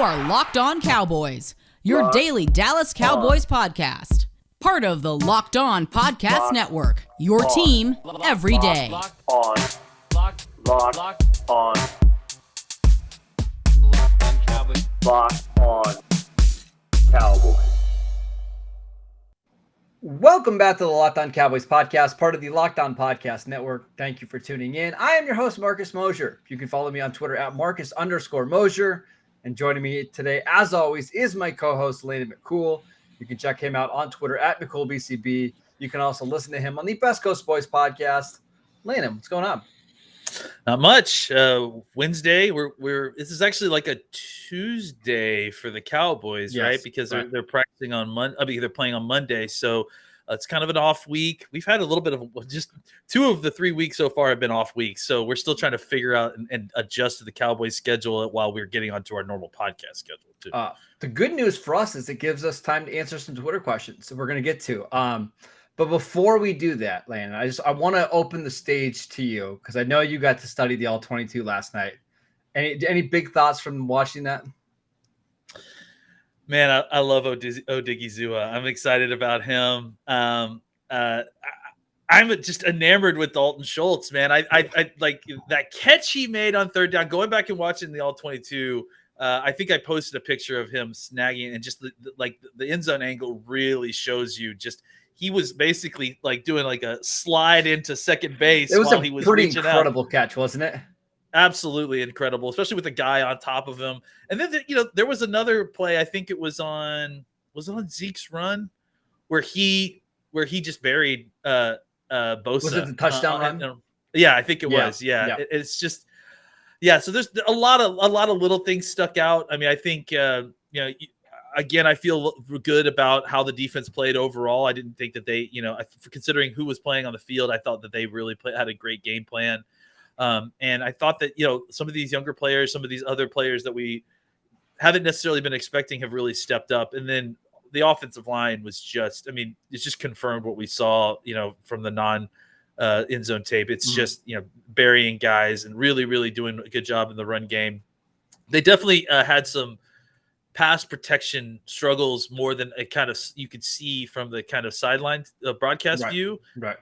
are Locked On Cowboys, your daily Dallas Cowboys podcast. Part of the Locked On Podcast Network, your team every day. Locked On Cowboys. Locked On Cowboys. Welcome back to the Locked On Cowboys podcast, part of the Locked On Podcast Network. Thank you for tuning in. I am your host, Marcus Mosher. You can follow me on Twitter at Marcus_Mosher. And joining me today, as always, is my co-host, Landon McCool. You can check him out on Twitter at McCoolBCB. You can also listen to him on the Best Coast Boys podcast. Landon, what's going on? Not much. Wednesday. This is actually like a Tuesday for the Cowboys, yes, right? Because they're practicing on Monday. I mean, they're playing on Monday, so it's kind of an off week. We've had a little bit of just 2 of the 3 weeks so far have been off weeks, so we're still trying to figure out and adjust to the Cowboys schedule while we're getting onto our normal podcast schedule too. The good news for us is it gives us time to answer some Twitter questions that we're going to get to. But before we do that, Landon, I want to open the stage to you because I know you got to study the All-22 last night. Any big thoughts from watching that? Man, I love Odigizua. I'm excited about him. I'm just enamored with Dalton Schultz, man. I like that catch he made on third down. Going back and watching the All-22, I think I posted a picture of him snagging, and just the end zone angle really shows you just he was basically like doing like a slide into second base. It was while a he was pretty reaching incredible out. catch, wasn't it? Absolutely incredible, especially with the guy on top of him. And then there was another play. I think it was on Zeke's run where he just buried Bosa. Was it the touchdown run? Yeah, I think it was. Yeah. It's just So there's a lot of little things stuck out. I mean, I think again, I feel good about how the defense played overall. I didn't think that they, considering who was playing on the field, I thought that they really had a great game plan. And I thought that, some of these younger players, some of these other players that we haven't necessarily been expecting have really stepped up. And then the offensive line was it's just confirmed what we saw, from the end zone tape. It's just, burying guys and really, really doing a good job in the run game. They definitely had some pass protection struggles more than you could see from the kind of sideline broadcast view. Right.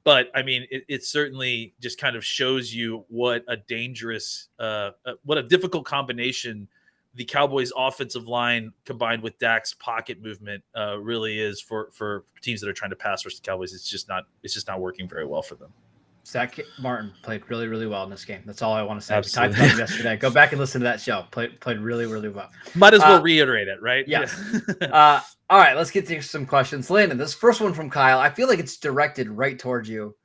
But I mean, it certainly just kind of shows you what a dangerous, what a difficult combination the Cowboys offensive line combined with Daks pocket movement really is for teams that are trying to pass versus the Cowboys. It's just not working very well for them. Zach Martin played really, really well in this game. That's all I want to say. Absolutely. We talked about him yesterday. Go back and listen to that show. Played really, really well. Might as well reiterate it, right? Yeah. All right, let's get to some questions. Landon, this first one from Kyle, I feel like it's directed right towards you.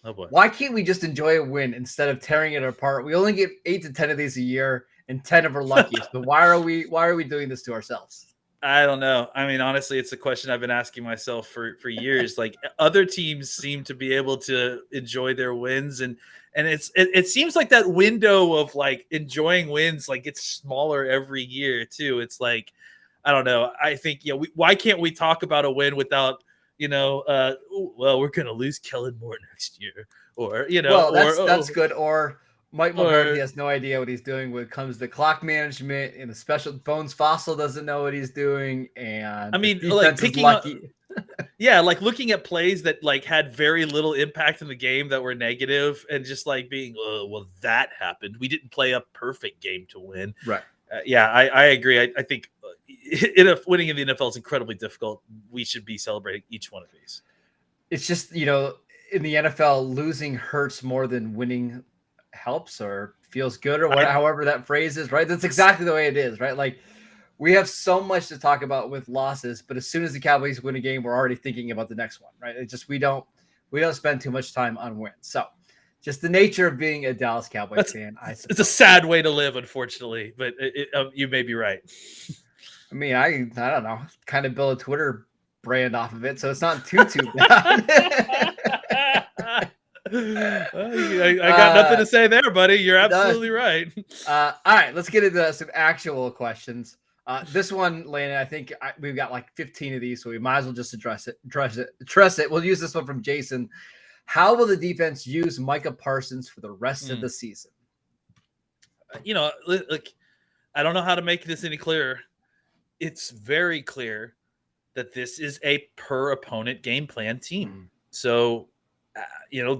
Oh boy. Why can't we just enjoy a win instead of tearing it apart? We only get 8 to 10 of these a year, and 10 of our lucky. So why are we doing this to ourselves? I don't know. I mean, honestly, it's a question I've been asking myself for years. Like, other teams seem to be able to enjoy their wins, and it seems like that window of like enjoying wins like gets smaller every year too. It's like, I don't know. I think why can't we talk about a win without well, we're gonna lose Kellen Moore next year, or that's good. Or Mike McCarthy has no idea what he's doing when it comes to clock management, and the special Bones Fossil doesn't know what he's doing. And I mean, like picking up, like looking at plays that like had very little impact in the game that were negative, and just like being, well, that happened. We didn't play a perfect game to win. Right. I agree. I think winning in the NFL is incredibly difficult. We should be celebrating each one of these. It's just, in the NFL, losing hurts more than winning helps or feels good, or however that phrase is, right? That's exactly the way it is, right? Like, we have so much to talk about with losses, but as soon as the Cowboys win a game, we're already thinking about the next one, right? It's just we don't spend too much time on wins. So just the nature of being a Dallas Cowboys fan. It's a sad way to live, unfortunately, but you may be right. I mean, I don't know, kind of build a Twitter brand off of it, so it's not too bad. I got nothing to say there, buddy. You're absolutely right. All right, let's get into some actual questions. This one, Landon, I think we've got like 15 of these, so we might as well just address it. We'll use this one from Jason. How will the defense use Micah Parsons for the rest of the season? Like I don't know how to make this any clearer. It's very clear that this is a per opponent game plan team. So,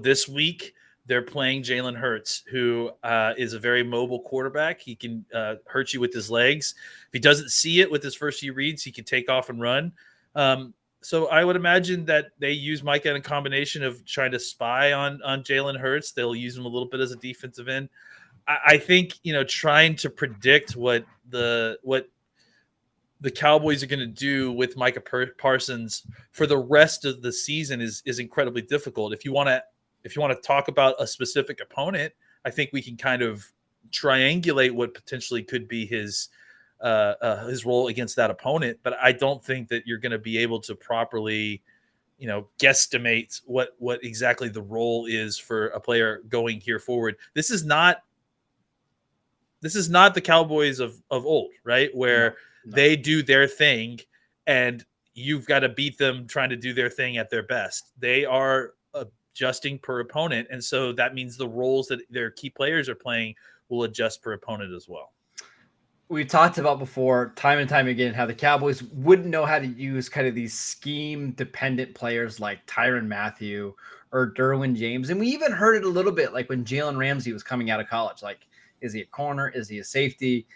this week they're playing Jalen Hurts, who is a very mobile quarterback. He can hurt you with his legs. If he doesn't see it with his first few reads, he can take off and run. So I would imagine that they use Micah in a combination of trying to spy on Jalen Hurts. They'll use him a little bit as a defensive end. I think, trying to predict what the Cowboys are going to do with Micah Parsons for the rest of the season is incredibly difficult. If you want to talk about a specific opponent, I think we can kind of triangulate what potentially could be his role against that opponent. But I don't think that you're going to be able to properly, guesstimate what exactly the role is for a player going here forward. This is not the Cowboys of old, right? Where they do their thing and you've got to beat them trying to do their thing at their best. They are adjusting per opponent. And so that means the roles that their key players are playing will adjust per opponent as well. We talked about before, time and time again, how the Cowboys wouldn't know how to use kind of these scheme-dependent players like Tyrann Mathieu or Derwin James. And we even heard it a little bit like when Jalen Ramsey was coming out of college. Like, is he a corner? Is he a safety?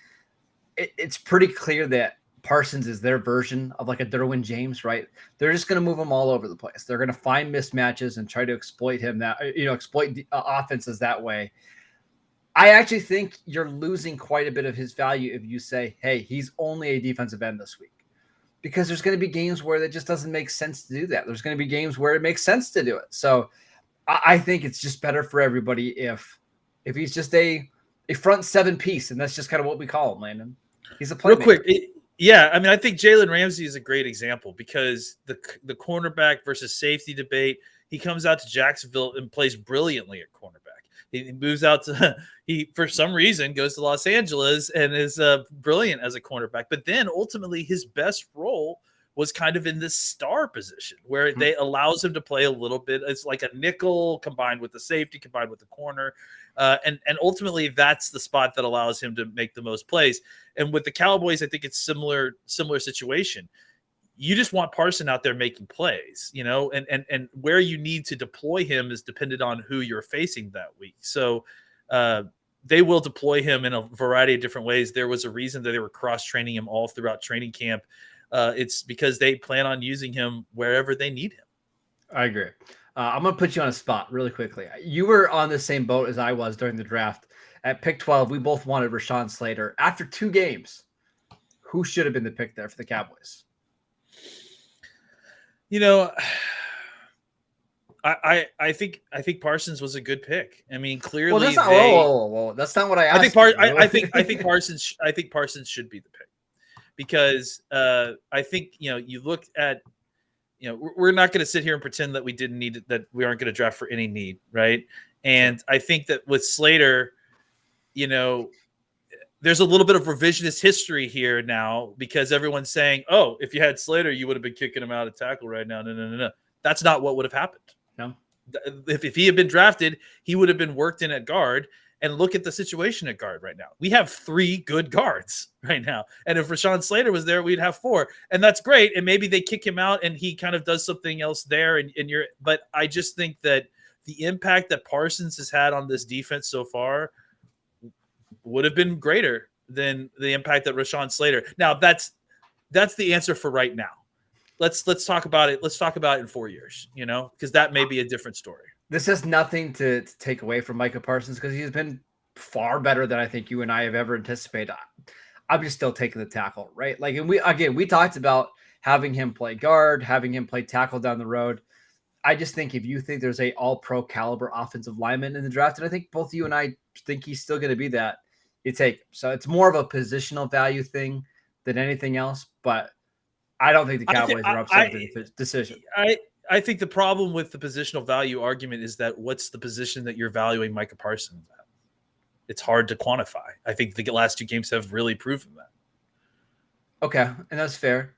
It's pretty clear that Parsons is their version of like a Derwin James, right? They're just going to move him all over the place. They're going to find mismatches and try to exploit him exploit the offenses that way. I actually think you're losing quite a bit of his value if you say, hey, he's only a defensive end this week. Because there's going to be games where it just doesn't make sense to do that. There's going to be games where it makes sense to do it. So I think it's just better for everybody if he's just a front seven piece, and that's just kind of what we call him, Landon. He's a playmaker. Real quick, I think Jalen Ramsey is a great example because the cornerback versus safety debate, he comes out to Jacksonville and plays brilliantly at cornerback. He moves out he for some reason goes to Los Angeles and is brilliant as a cornerback. But then ultimately his best role was kind of in this star position where they allows him to play a little bit. It's like a nickel combined with the safety, combined with the corner. And ultimately that's the spot that allows him to make the most plays. And with the Cowboys, I think it's similar situation. You just want Parson out there making plays, and where you need to deploy him is dependent on who you're facing that week. So they will deploy him in a variety of different ways. There was a reason that they were cross-training him all throughout training camp. It's because they plan on using him wherever they need him. I agree. I'm going to put you on a spot really quickly. You were on the same boat as I was during the draft. At pick 12, we both wanted Rashawn Slater. After 2 games, who should have been the pick there for the Cowboys? I think Parsons was a good pick. I mean, clearly, well, that's not, whoa. That's not what I asked. I think Parsons should be the pick because I think you look at we're not going to sit here and pretend that we didn't need it, that we aren't going to draft for any need, right? And I think that with Slater, there's a little bit of revisionist history here now because everyone's saying, oh, if you had Slater, you would have been kicking him out of tackle right now. No. That's not what would have happened. No. If he had been drafted, he would have been worked in at guard. And look at the situation at guard right now. We have 3 good guards right now. And if Rashawn Slater was there, we'd have 4. And that's great. And maybe they kick him out and he kind of does something else there. But I just think that the impact that Parsons has had on this defense so far would have been greater than the impact that Rashawn Slater. Now that's the answer for right now. Let's talk about it. Let's talk about it in 4 years, because that may be a different story. This has nothing to take away from Micah Parsons because he's been far better than I think you and I have ever anticipated. I'm just still taking the tackle, right? Like, and we talked about having him play guard, having him play tackle down the road. I just think if you think there's a all-pro caliber offensive lineman in the draft, and I think both you and I think he's still going to be that, you take him. So it's more of a positional value thing than anything else, but I don't think the Cowboys are upset with the decision. I think the problem with the positional value argument is that what's the position that you're valuing Micah Parsons at? It's hard to quantify. I think the last 2 games have really proven that. Okay, and that's fair.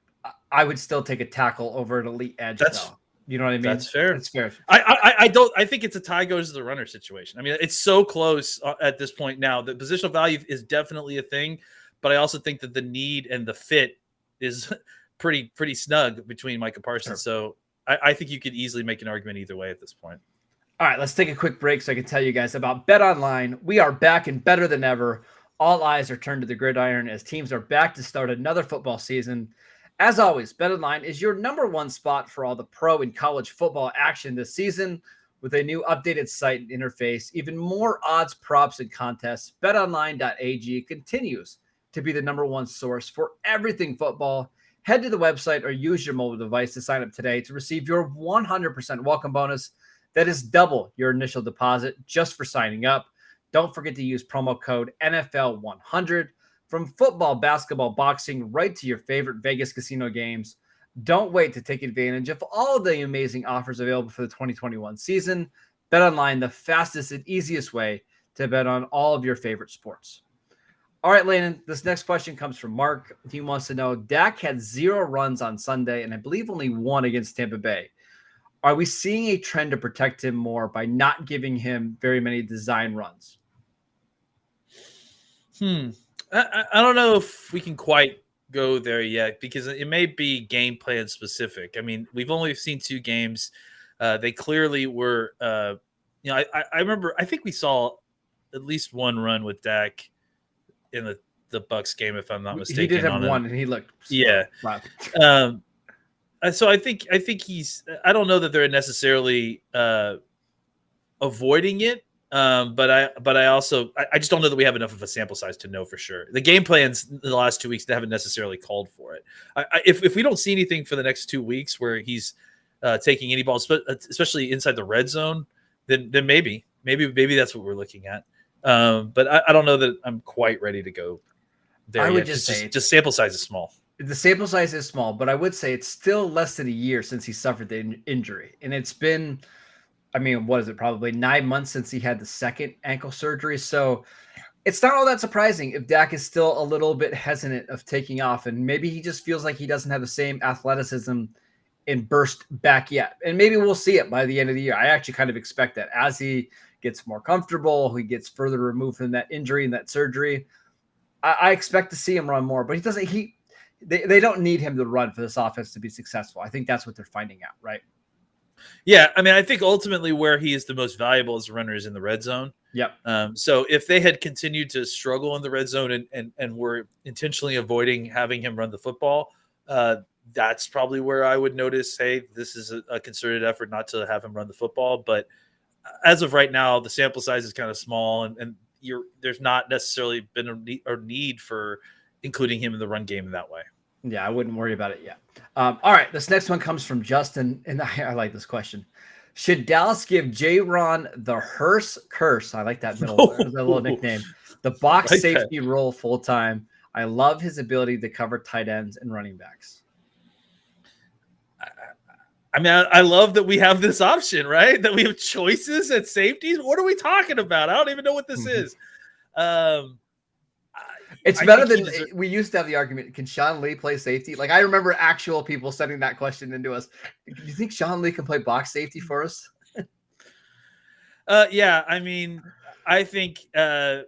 I would still take a tackle over an elite edge, though. You know what I mean? That's fair. That's fair. I think it's a tie goes to the runner situation. I mean, it's so close at this point now. The positional value is definitely a thing, but I also think that the need and the fit is pretty snug between Micah Parsons. Sure. So I think you could easily make an argument either way at this point. All right, let's take a quick break so I can tell you guys about Bet Online. We are back and better than ever. All eyes are turned to the gridiron as teams are back to start another football season. As always, Bet Online is your number one spot for all the pro and college football action this season. With a new updated site and interface, even more odds, props, and contests, betonline.ag continues to be the number one source for everything football. Head to the website or use your mobile device to sign up today to receive your 100% welcome bonus. That is double your initial deposit just for signing up. Don't forget to use promo code NFL100. From football, basketball, boxing, right to your favorite Vegas casino games. Don't wait to take advantage of all of the amazing offers available for the 2021 season. Bet Online, the fastest and easiest way to bet on all of your favorite sports. All right, Landon, this next question comes from Mark. He wants to know, Dak had 0 runs on Sunday and I believe only 1 against Tampa Bay. Are we seeing a trend to protect him more by not giving him very many design runs? I don't know if we can quite go there yet because it may be game plan specific. I mean, we've only seen 2 games. They clearly were, I remember, I think we saw at least 1 run with Dak in the Bucks game, if I'm not mistaken. He did have 1 and he looked slow. Yeah. Wow. So I think he's. I don't know that they're necessarily avoiding it, but I also just don't know that we have enough of a sample size to know for sure. The game plans in the last 2 weeks haven't necessarily called for it. If we don't see anything for the next 2 weeks where he's taking any balls, especially inside the red zone, then maybe that's what we're looking at. But I don't know that I'm quite ready to go there. I would yet. just sample size is small. The sample size is small, but I would say it's still less than a year since he suffered the injury. And it's been, I mean, what is it? Probably 9 months since he had the second ankle surgery. So it's not all that surprising if Dak is still a little bit hesitant of taking off. And maybe he just feels like he doesn't have the same athleticism and burst back yet. And maybe we'll see it by the end of the year. I actually kind of expect that as he gets more comfortable, he gets further removed from that injury and that surgery. I expect to see him run more, but he doesn't, They don't need him to run for this offense to be successful. I think that's what they're finding out, right? Yeah, I mean, I think ultimately where he is the most valuable as a runner is in the red zone. Yep. So if they had continued to struggle in the red zone and were intentionally avoiding having him run the football, that's probably where I would notice, hey, this is a concerted effort not to have him run the football. But as of right now, the sample size is kind of small, and there's not necessarily been a need for including him in the run game in that way. Yeah, I wouldn't worry about it yet. All right, this next one comes from Justin, and I like this question. Should Dallas give J-Ron the Hearse curse? I like that little nickname. The box safety role full time. I love his ability to cover tight ends and running backs. I mean, I love that we have this option, right? That we have choices at safeties. What are we talking about? I don't even know what this is. It's better than we used to have the argument. Can Sean Lee play safety? Like, I remember actual people sending that question into us. Do you think Sean Lee can play box safety for us? Yeah, I mean, I think Hearse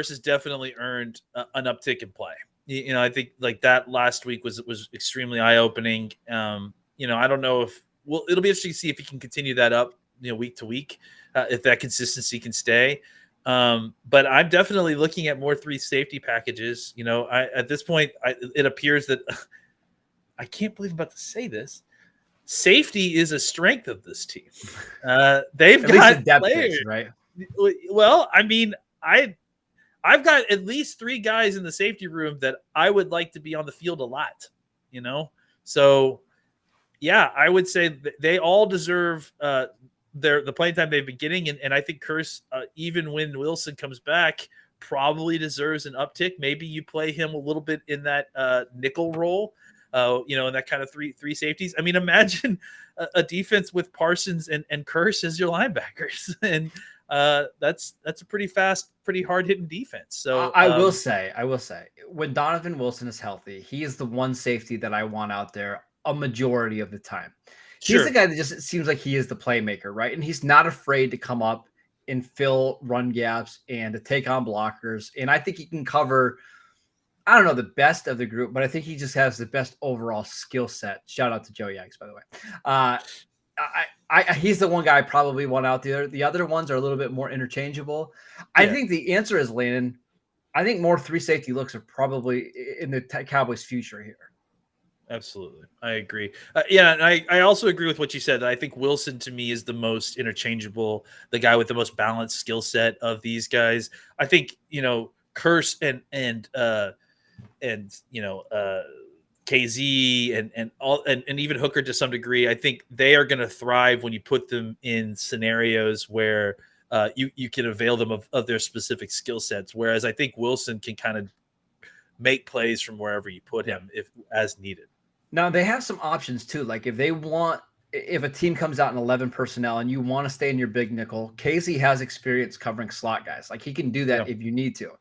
has definitely earned an uptick in play. You know, I think like that last week was extremely eye-opening. I don't know if it'll be interesting to see if he can continue that up, week to week, if that consistency can stay. But I'm definitely looking at more 3 safety packages. At this point, it appears that I can't believe I'm about to say this. Safety is a strength of this team. They've got players, right? Well, I mean, I've got at least 3 guys in the safety room that I would like to be on the field a lot. So yeah, I would say they all deserve the playing time they've been getting, and I think Curse, even when Wilson comes back, probably deserves an uptick. Maybe you play him a little bit in that nickel role, in that kind of three safeties. I mean, imagine a defense with Parsons and Curse as your linebackers, and that's a pretty fast, pretty hard hitting defense. So I will say, when Donovan Wilson is healthy, he is the one safety that I want out there a majority of the time. He's the guy that just seems like he is the playmaker, right? And he's not afraid to come up and fill run gaps and to take on blockers. And I think he can cover, I don't know, the best of the group, but I think he just has the best overall skill set. Shout out to Joe Yags, by the way. He's the one guy I probably want out there. The other ones are a little bit more interchangeable. I think the answer is, Landon, I think more 3 safety looks are probably in the Cowboys' future here. Absolutely. I agree. And I also agree with what you said. I think Wilson to me is the most interchangeable, the guy with the most balanced skill set of these guys. I think, Curse and KZ and even Hooker to some degree, I think they are going to thrive when you put them in scenarios where you can avail them of their specific skill sets. Whereas I think Wilson can kind of make plays from wherever you put him if as needed. Now they have some options too. Like if a team comes out in 11 personnel and you want to stay in your big nickel, KZ has experience covering slot guys. Like he can do that if you need to.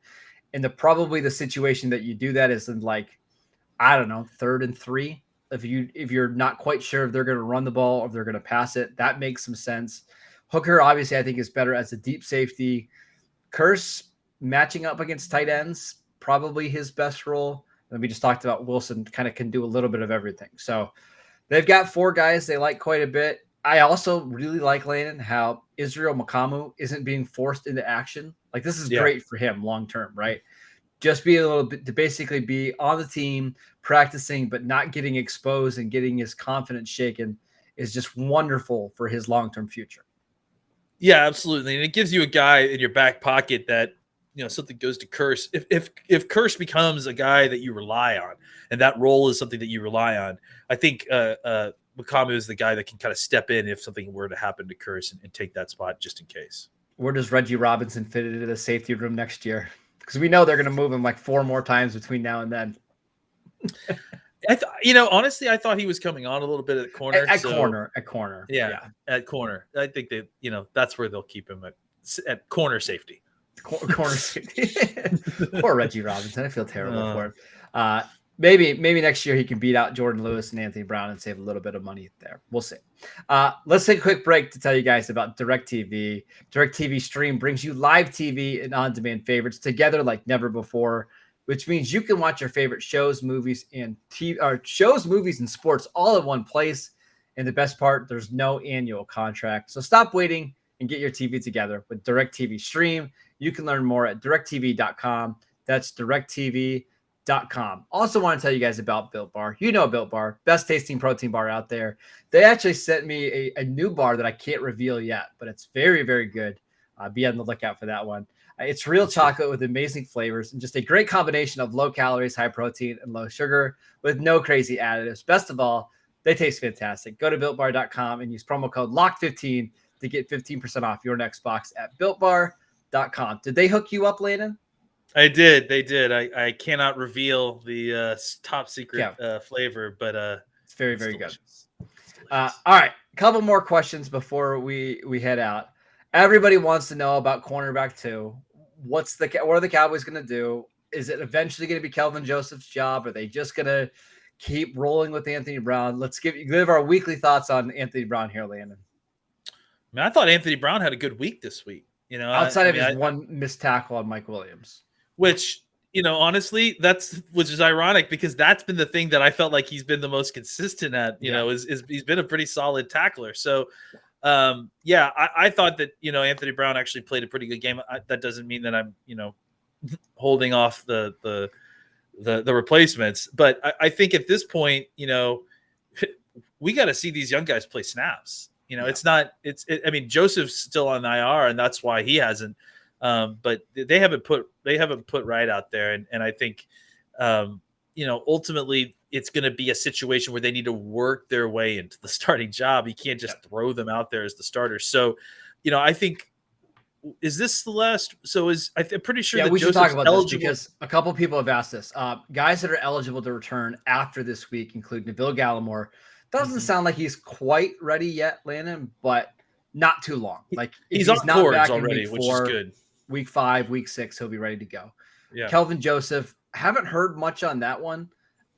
And probably the situation that you do that is in, like, I don't know, 3rd and 3. If you're not quite sure if they're going to run the ball or if they're going to pass it, that makes some sense. Hooker, obviously, I think is better as a deep safety. Curse matching up against tight ends, probably his best role. And we just talked about Wilson kind of can do a little bit of everything. So they've got 4 guys they like quite a bit. I also really like, Landon, how Israel Makamu isn't being forced into action. Like this is great for him long-term, right? Just be a little bit to basically be on the team practicing, but not getting exposed and getting his confidence shaken is just wonderful for his long-term future. Yeah, absolutely. And it gives you a guy in your back pocket that, something goes to Curse. If Curse becomes a guy that you rely on and that role is something that you rely on, I think Makamu is the guy that can kind of step in if something were to happen to Curse and take that spot just in case. Where does Reggie Robinson fit into the safety room next year? Because we know they're going to move him like 4 more times between now and then. Honestly, I thought he was coming on a little bit at corner. At corner. Yeah, at corner. I think that, that's where they'll keep him at corner safety. Corner safety. Poor Reggie Robinson. I feel terrible for him. Maybe next year he can beat out Jordan Lewis and Anthony Brown and save a little bit of money there. We'll see. Let's take a quick break to tell you guys about DirecTV. DirecTV Stream brings you live TV and on-demand favorites together like never before, which means you can watch your favorite shows, movies, and movies, and sports all in one place. And the best part, there's no annual contract. So stop waiting and get your TV together with DirecTV Stream. You can learn more at directtv.com. That's directtv.com. Also want to tell you guys about Built Bar. Built Bar, best tasting protein bar out there. They actually sent me a new bar that I can't reveal yet, but it's very, very good. Be on the lookout for that one. It's real chocolate with amazing flavors and just a great combination of low calories, high protein, and low sugar with no crazy additives. Best of all, they taste fantastic. Go to BuiltBar.com and use promo code LOCK15 to get 15% off your next box at BuiltBar.com. Did they hook you up, Landon? I did. They did. I cannot reveal the top secret flavor, but it's very, very good. All right. A couple more questions before we head out. Everybody wants to know about cornerback 2. What are the Cowboys going to do? Is it eventually going to be Kelvin Joseph's job? Are they just going to keep rolling with Anthony Brown? Let's give our weekly thoughts on Anthony Brown here, Landon. I thought Anthony Brown had a good week this week. Outside of his one missed tackle on Mike Williams, which honestly, which is ironic because that's been the thing that I felt like he's been the most consistent at. Is he's been a pretty solid tackler. So, I thought that Anthony Brown actually played a pretty good game. That doesn't mean that I'm holding off the replacements, but I think at this point, we got to see these young guys play snaps. Joseph's still on IR, and that's why he hasn't. But they haven't put right out there, and I think, ultimately it's going to be a situation where they need to work their way into the starting job. You can't just throw them out there as the starters. So, I think, is this the last? So I'm pretty sure that we should Joseph's talk about eligible. This because a couple people have asked this. Guys that are eligible to return after this week include Nabil Gallimore. Doesn't sound like he's quite ready yet, Landon, but not too long. Like he's on not cords back already, in week which 4, is good. Week 5, week 6, he'll be ready to go. Yeah. Kelvin Joseph, haven't heard much on that one.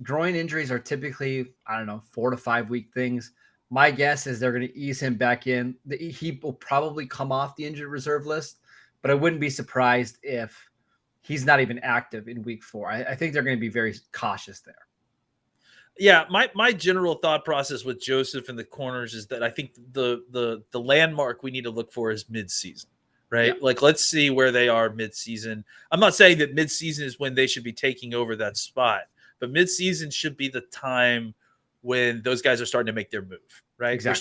Groin injuries are typically, 4 to 5 week things. My guess is they're going to ease him back in. He will probably come off the injured reserve list, but I wouldn't be surprised if he's not even active in week 4. I think they're going to be very cautious there. Yeah, my general thought process with Joseph in the corners is that I think the landmark we need to look for is midseason, right? Yeah. Like, let's see where they are midseason. I'm not saying that midseason is when they should be taking over that spot, but midseason should be the time when those guys are starting to make their move, right? Exactly.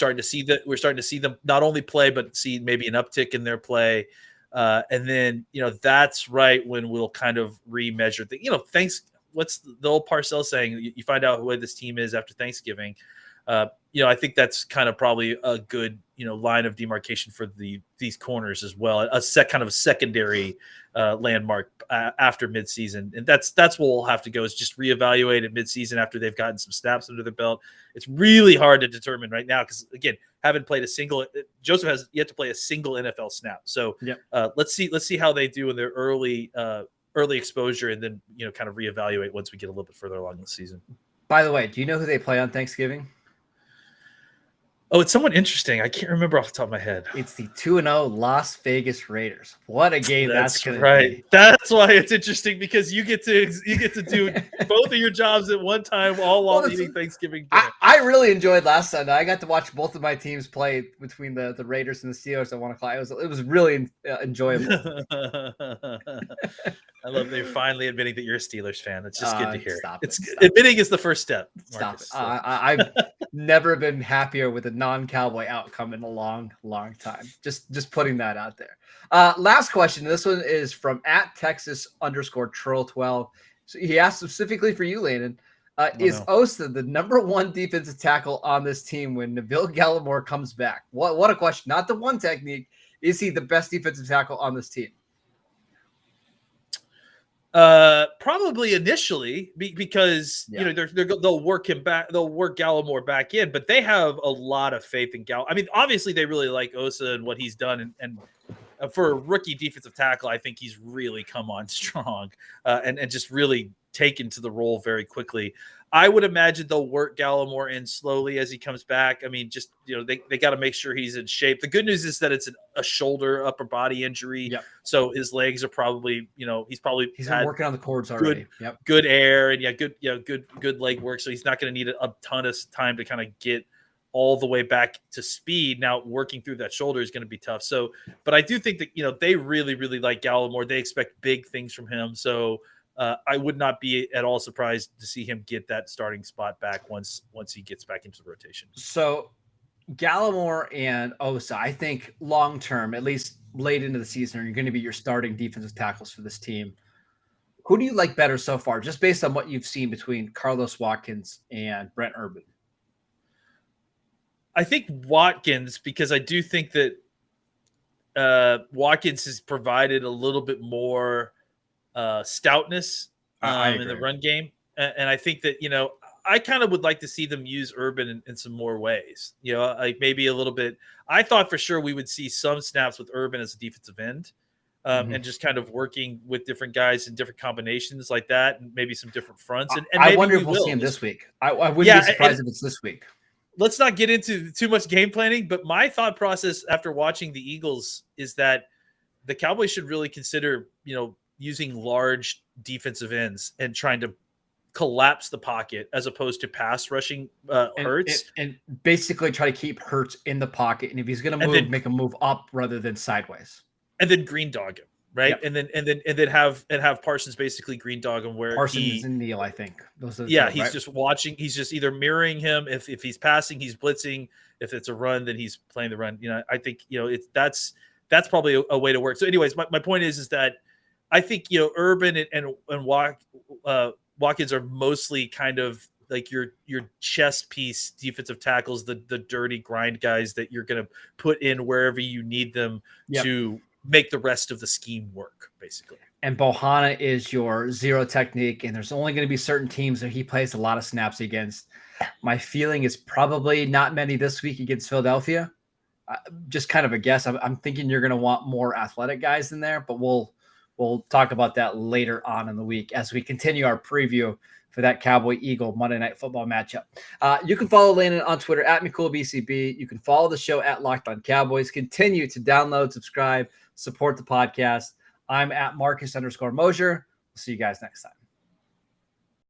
We're starting to see them not only play, but see maybe an uptick in their play. And then, that's right when we'll kind of remeasure the, what's the old Parcells saying? You find out who this team is after Thanksgiving. I think that's kind of probably a good, line of demarcation for these corners as well. Kind of a secondary landmark after midseason. And that's where we'll have to go, is just reevaluate at midseason after they've gotten some snaps under their belt. It's really hard to determine right now because, again, Joseph has yet to play a single NFL snap. So let's see how they do in their early exposure, and then kind of reevaluate once we get a little bit further along in the season. By the way, do you know who they play on Thanksgiving? Oh, it's someone interesting. I can't remember off the top of my head. It's the 2-0 Las Vegas Raiders. What a game that's going to be. That's why it's interesting, because you get to do both of your jobs at one time, all while eating Thanksgiving dinner. I really enjoyed last Sunday. I got to watch both of my teams play between the Raiders and the Steelers at 1 o'clock. It was really enjoyable. I love that you're finally admitting that you're a Steelers fan. It's just good to hear. Admitting is the first step. Marcus, stop it. I've never been happier with a non-Cowboy outcome in a long, long time. Just putting that out there. Last question. This one is from @Texas_Troll12. So he asked specifically for you, Landon. Is Osa the number 1 defensive tackle on this team when Neville Gallimore comes back? What a question. Not the one technique. Is he the best defensive tackle on this team? Probably initially, because they'll work him back. They'll work Gallimore back in, but they have a lot of faith in Gallimore. I mean, obviously they really like Osa and what he's done, and for a rookie defensive tackle, I think he's really come on strong, and just really taken to the role very quickly. I would imagine they'll work Gallimore in slowly as he comes back. I mean, just, they got to make sure he's in shape. The good news is that it's a shoulder, upper body injury. Yep. So his legs are probably, he's been working on the cords already. Good air and good leg work. So he's not going to need a ton of time to kind of get all the way back to speed. Now working through that shoulder is going to be tough. So, but I do think that, they really, really like Gallimore. They expect big things from him. So, I would not be at all surprised to see him get that starting spot back once he gets back into the rotation. So Gallimore and Osa, I think long-term, at least late into the season, are going to be your starting defensive tackles for this team. Who do you like better so far, just based on what you've seen between Carlos Watkins and Brent Urban? I think Watkins, because I do think that Watkins has provided a little bit more stoutness in the run game, and I think that I kind of would like to see them use Urban in some more ways. Like maybe a little bit. I thought for sure we would see some snaps with Urban as a defensive end, and just kind of working with different guys in different combinations like that, and maybe some different fronts. And I wonder if we'll see him this week. I wouldn't be surprised if it's this week. Let's not get into too much game planning, but my thought process after watching the Eagles is that the Cowboys should really consider, using large defensive ends and trying to collapse the pocket as opposed to pass rushing Hurts. And basically try to keep Hurts in the pocket. And if he's going to move, make a move up rather than sideways. And then green dog him, right? Yep. And then have Parsons basically green dog him where Parsons and Neal, I think. Those are he's just watching. He's just either mirroring him. If he's passing, he's blitzing. If it's a run, then he's playing the run. I think, that's probably a way to work. So anyways, my point is that I think, Urban and Watkins are mostly kind of like your chess piece defensive tackles, the dirty grind guys that you're going to put in wherever you need them to make the rest of the scheme work, basically. And Bohanna is your zero technique, and there's only going to be certain teams that he plays a lot of snaps against. My feeling is probably not many this week against Philadelphia. Just kind of a guess. I'm thinking you're going to want more athletic guys in there, but we'll talk about that later on in the week as we continue our preview for that Cowboy Eagle Monday Night Football matchup. You can follow Landon on Twitter at McCoolBCB. You can follow the show at Locked On Cowboys. Continue to download, subscribe, support the podcast. I'm at Marcus_Mosher. We'll see you guys next time.